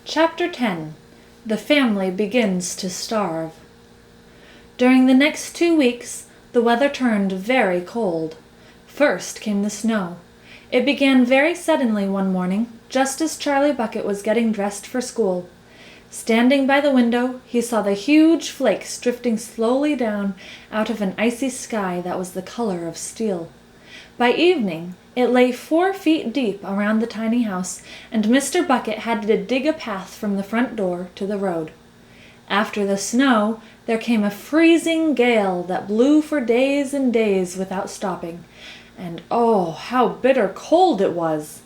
Chapter 10. The Family Begins to Starve. During the next 2 weeks, the weather turned very cold. First came the snow. It began very suddenly one morning, just as Charlie Bucket was getting dressed for school. Standing by the window, he saw the huge flakes drifting slowly down out of an icy sky that was the color of steel. By evening, it lay 4 feet deep around the tiny house, and Mr. Bucket had to dig a path from the front door to the road. After the snow, there came a freezing gale that blew for days and days without stopping. And oh, how bitter cold it was!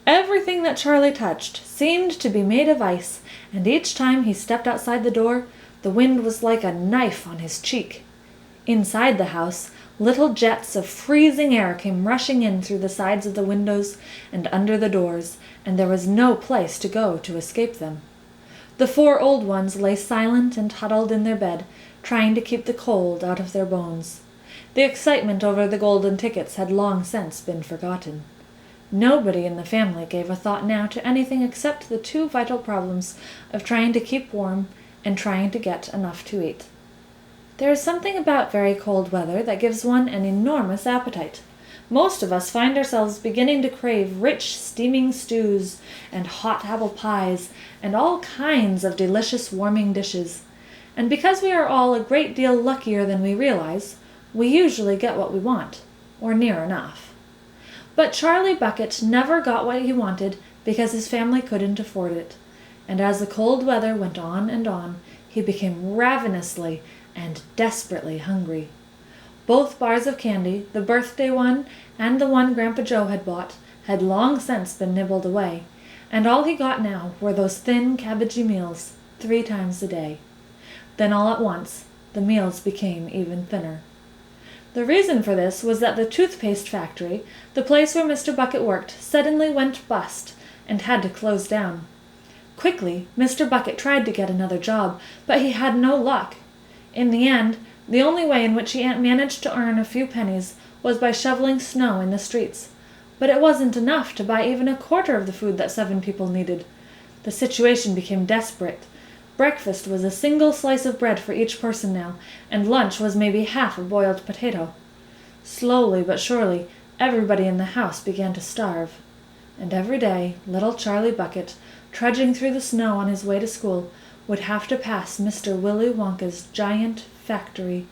Everything that Charlie touched seemed to be made of ice, and each time he stepped outside the door, the wind was like a knife on his cheek. Inside the house, little jets of freezing air came rushing in through the sides of the windows and under the doors, and there was no place to go to escape them. The 4 old ones lay silent and huddled in their bed, trying to keep the cold out of their bones. The excitement over the golden tickets had long since been forgotten. Nobody in the family gave a thought now to anything except the 2 vital problems of trying to keep warm and trying to get enough to eat. There is something about very cold weather that gives one an enormous appetite. Most of us find ourselves beginning to crave rich, steaming stews and hot apple pies and all kinds of delicious warming dishes. And because we are all a great deal luckier than we realize, we usually get what we want, or near enough. But Charlie Bucket never got what he wanted because his family couldn't afford it. And as the cold weather went on, he became ravenously and desperately hungry. Both bars of candy, the birthday one and the one Grandpa Joe had bought, had long since been nibbled away, and all he got now were those thin, cabbagey meals 3 times a day. Then all at once, the meals became even thinner. The reason for this was that the toothpaste factory, the place where Mr. Bucket worked, suddenly went bust and had to close down. Quickly, Mr. Bucket tried to get another job, but he had no luck. In the end, the only way in which he managed to earn a few pennies was by shoveling snow in the streets. But it wasn't enough to buy even 1/4 of the food that 7 people needed. The situation became desperate. Breakfast was a single slice of bread for each person now, and lunch was maybe half a boiled potato. Slowly but surely, everybody in the house began to starve. And every day, little Charlie Bucket, trudging through the snow on his way to school, would have to pass Mr. Willy Wonka's giant factory.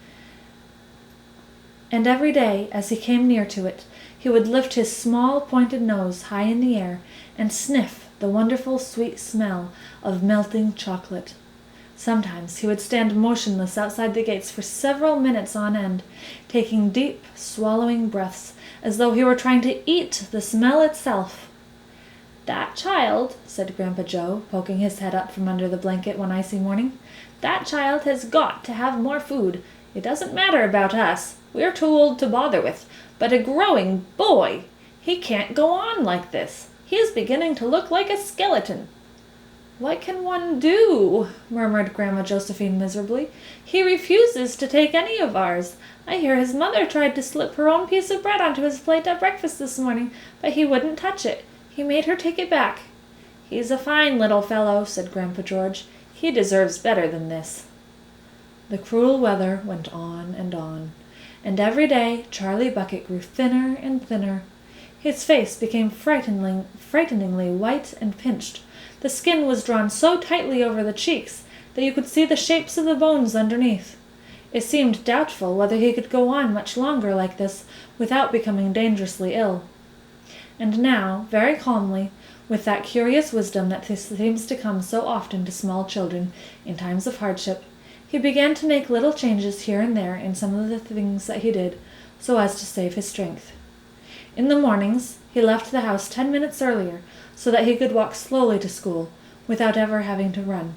And every day, as he came near to it, he would lift his small pointed nose high in the air and sniff the wonderful sweet smell of melting chocolate. Sometimes he would stand motionless outside the gates for several minutes on end, taking deep, swallowing breaths, as though he were trying to eat the smell itself. "That child," said Grandpa Joe, poking his head up from under the blanket one icy morning, "that child has got to have more food. It doesn't matter about us. We're too old to bother with. But a growing boy! He can't go on like this. He is beginning to look like a skeleton." "What can one do?" murmured Grandma Josephine miserably. "He refuses to take any of ours. I hear his mother tried to slip her own piece of bread onto his plate at breakfast this morning, but he wouldn't touch it. He made her take it back." "He's a fine little fellow," said Grandpa George. "He deserves better than this." The cruel weather went on, and every day Charlie Bucket grew thinner and thinner. His face became frighteningly white and pinched. The skin was drawn so tightly over the cheeks that you could see the shapes of the bones underneath. It seemed doubtful whether he could go on much longer like this without becoming dangerously ill. And now, very calmly, with that curious wisdom that seems to come so often to small children in times of hardship, he began to make little changes here and there in some of the things that he did, so as to save his strength. In the mornings, he left the house 10 minutes earlier, so that he could walk slowly to school, without ever having to run.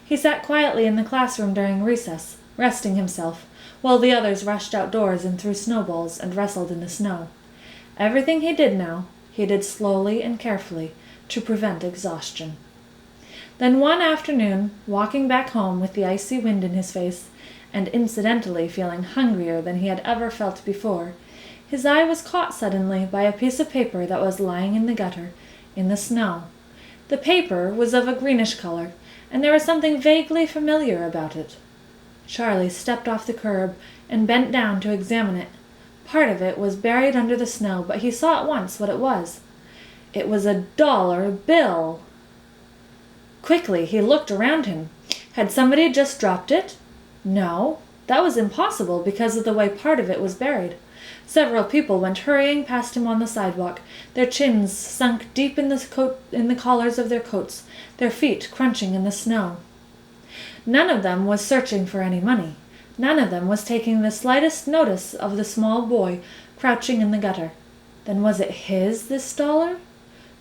He sat quietly in the classroom during recess, resting himself, while the others rushed outdoors and threw snowballs and wrestled in the snow. Everything he did now, he did slowly and carefully, to prevent exhaustion. Then one afternoon, walking back home with the icy wind in his face, and incidentally feeling hungrier than he had ever felt before, his eye was caught suddenly by a piece of paper that was lying in the gutter, in the snow. The paper was of a greenish color, and there was something vaguely familiar about it. Charlie stepped off the curb and bent down to examine it. Part of it was buried under the snow, but he saw at once what it was. It was a $1 bill. Quickly he looked around him. Had somebody just dropped it? No, that was impossible because of the way part of it was buried. Several people went hurrying past him on the sidewalk, their chins sunk deep in the collars of their coats, their feet crunching in the snow. None of them was searching for any money. None of them was taking the slightest notice of the small boy crouching in the gutter. Then was it his, this $1?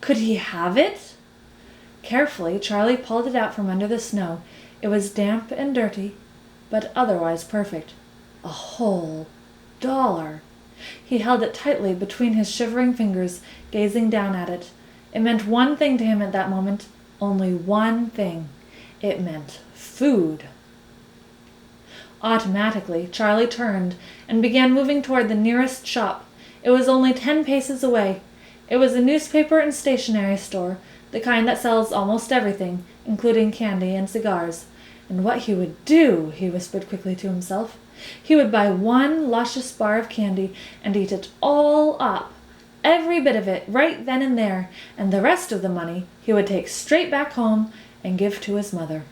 Could he have it? Carefully, Charlie pulled it out from under the snow. It was damp and dirty, but otherwise perfect. A whole $1. He held it tightly between his shivering fingers, gazing down at it. It meant one thing to him at that moment, only one thing. It meant food. Automatically, Charlie turned and began moving toward the nearest shop. It was only 10 paces away. It was a newspaper and stationery store, the kind that sells almost everything, including candy and cigars. And what he would do, he whispered quickly to himself. He would buy one luscious bar of candy and eat it all up, every bit of it, right then and there, and the rest of the money he would take straight back home and give to his mother.